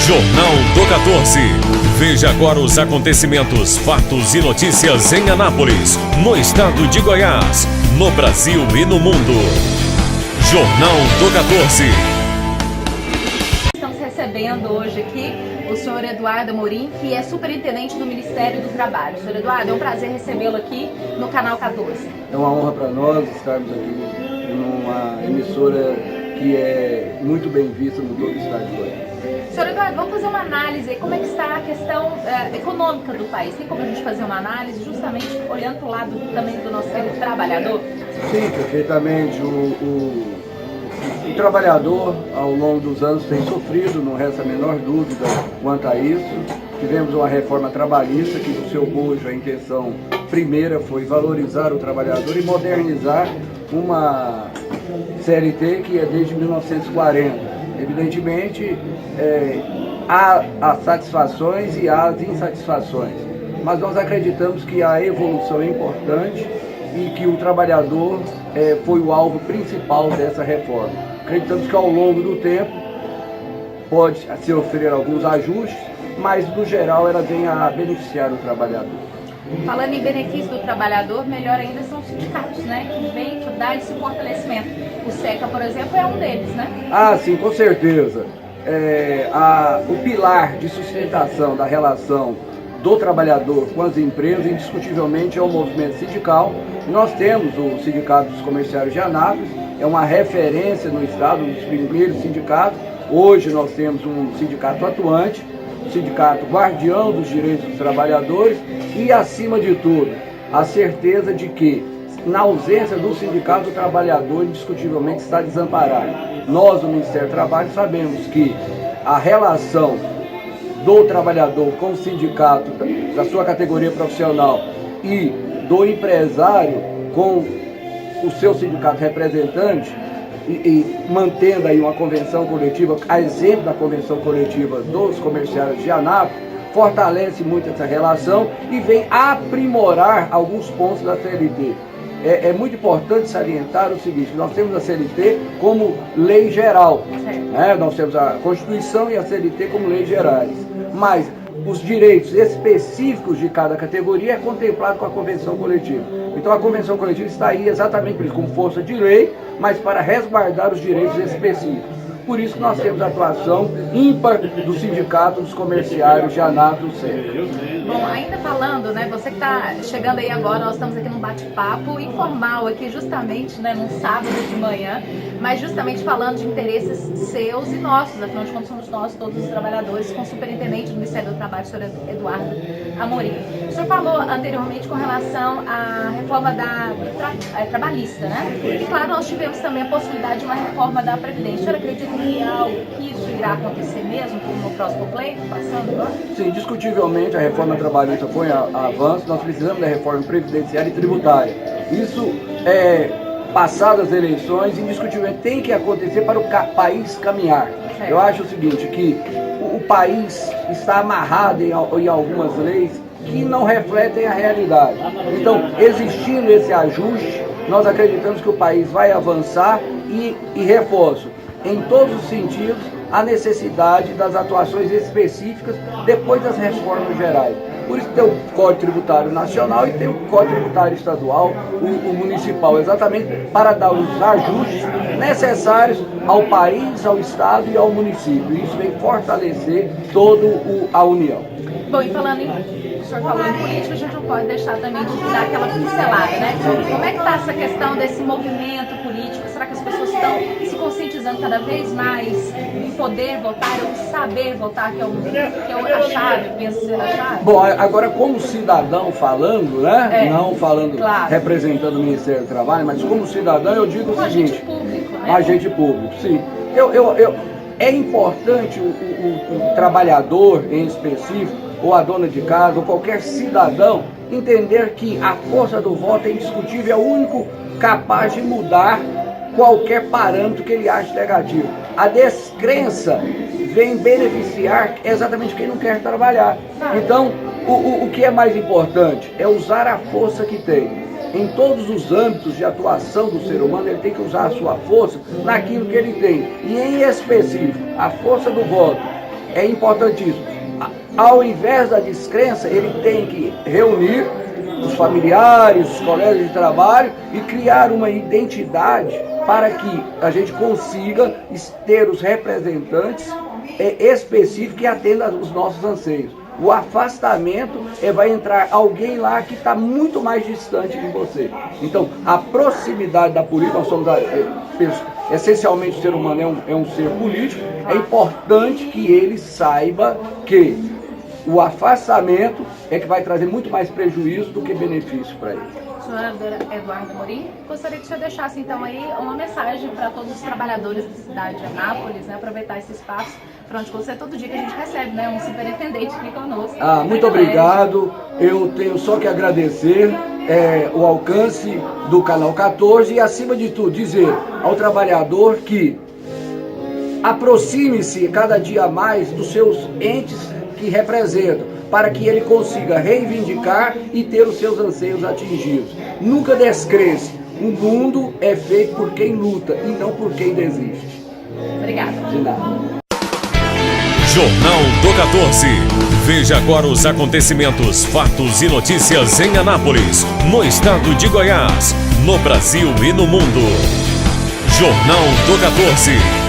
Jornal do 14. Veja agora os acontecimentos, fatos e notícias em Anápolis, no estado de Goiás, no Brasil e no mundo. Jornal do 14. Estamos recebendo hoje aqui o senhor Eduardo Amorim, que é superintendente do Ministério do Trabalho. Senhor Eduardo, é um prazer recebê-lo aqui no canal 14. É uma honra para nós estarmos aqui numa emissora que é muito bem vista no todo o estado de Goiás. Senhor Eduardo, vamos fazer uma análise. Como é que está a questão econômica do país? Tem como a gente fazer uma análise justamente olhando para o lado também do nosso trabalhador? Sim, perfeitamente. O trabalhador, ao longo dos anos, tem sofrido, não resta a menor dúvida quanto a isso. Tivemos uma reforma trabalhista que, no seu bojo, a intenção primeira foi valorizar o trabalhador e modernizar uma CLT que é desde 1940. Evidentemente, há as satisfações e há as insatisfações, mas nós acreditamos que a evolução é importante e que o trabalhador foi o alvo principal dessa reforma. Acreditamos que ao longo do tempo pode se oferecer alguns ajustes, mas no geral ela vem a beneficiar o trabalhador. Falando em benefício do trabalhador, melhor ainda são os sindicatos, né? Que vem dar esse fortalecimento. O SECA, por exemplo, é um deles, né? Ah, sim, com certeza. O pilar de sustentação da relação do trabalhador com as empresas, indiscutivelmente, é o movimento sindical. Nós temos o Sindicato dos Comerciários de Anápolis, é uma referência no estado, um dos primeiros sindicatos. Hoje nós temos um sindicato atuante, um sindicato guardião dos direitos dos trabalhadores e, acima de tudo, a certeza de que, na ausência do sindicato, o trabalhador indiscutivelmente está desamparado. Nós, do Ministério do Trabalho, sabemos que a relação do trabalhador com o sindicato da sua categoria profissional e do empresário com o seu sindicato representante e mantendo aí uma convenção coletiva, a exemplo da convenção coletiva dos comerciários de Anápolis, fortalece muito essa relação e vem aprimorar alguns pontos da CLT. É muito importante salientar o seguinte: nós temos a CLT como lei geral, né? Nós temos a Constituição e a CLT como leis gerais, mas os direitos específicos de cada categoria é contemplado com a convenção coletiva. Então a convenção coletiva está aí exatamente por isso, como força de lei, mas para resguardar os direitos específicos. Por isso que nós temos a atuação ímpar do Sindicato dos Comerciários de Anápolis. Bom, ainda falando, né, você que está chegando aí agora, nós estamos aqui num bate-papo informal aqui justamente, né, num sábado de manhã, mas justamente falando de interesses seus e nossos, afinal de contas somos nós, todos os trabalhadores, com o superintendente do Ministério do Trabalho, o senhor Eduardo Amorim. O senhor falou anteriormente com relação à reforma trabalhista, né? E claro, nós tivemos também a possibilidade de uma reforma da Previdência. O senhor acredita que é algo que isso irá acontecer mesmo, como no próximo pleito, passando agora? Sim, discutivelmente a reforma trabalhista foi avanço. Nós precisamos da reforma previdenciária e tributária. Isso passadas as eleições, indiscutivelmente tem que acontecer para o país caminhar. Eu acho o seguinte, que o país está amarrado em algumas leis que não refletem a realidade. Então, existindo esse ajuste, nós acreditamos que o país vai avançar e reforço, em todos os sentidos, a necessidade das atuações específicas depois das reformas gerais. Por isso tem o Código Tributário Nacional e tem o Código Tributário Estadual, o municipal, exatamente para dar os ajustes necessários ao país, ao Estado e ao município. Isso vem fortalecer toda a União. Bom, e falando o senhor falou em política, a gente não pode deixar também de dar aquela pincelada, né? Como é que está essa questão desse movimento político? Será que as pessoas estão se conscientizando cada vez mais em poder votar, ou saber votar, que é a chave, penso ser a chave? Bom, agora como cidadão falando, né? Não falando, claro, representando o Ministério do Trabalho, mas como cidadão eu digo o seguinte... Agente público, né? Agente público, sim. É importante o trabalhador em específico, ou a dona de casa, ou qualquer cidadão, entender que a força do voto é indiscutível, é o único capaz de mudar qualquer parâmetro que ele ache negativo. A descrença vem beneficiar exatamente quem não quer trabalhar. Então, o que é mais importante é usar a força que tem. Em todos os âmbitos de atuação do ser humano, ele tem que usar a sua força naquilo que ele tem. E em específico, a força do voto é importantíssimo. Ao invés da descrença, ele tem que reunir os familiares, os colegas de trabalho e criar uma identidade para que a gente consiga ter os representantes específicos que atendam os nossos anseios. O afastamento vai entrar alguém lá que está muito mais distante de você. Então, a proximidade da política, nós somos essencialmente o ser humano é um ser político, é importante que ele saiba que o afastamento é que vai trazer muito mais prejuízo do que benefício para ele. Senhor Eduardo Amorim, gostaria que o senhor deixasse então aí uma mensagem para todos os trabalhadores da cidade de Anápolis, né, aproveitar esse espaço para onde você todo dia que a gente recebe, né, um superintendente aqui conosco. Muito obrigado, eu tenho só que agradecer o alcance do Canal 14 e acima de tudo dizer ao trabalhador que aproxime-se cada dia mais dos seus entes que representam, para que ele consiga reivindicar e ter os seus anseios atingidos. Nunca descresse. O mundo é feito por quem luta e não por quem desiste. Obrigada. De nada. Jornal do 14. Veja agora os acontecimentos, fatos e notícias em Anápolis, no estado de Goiás, no Brasil e no mundo. Jornal do 14.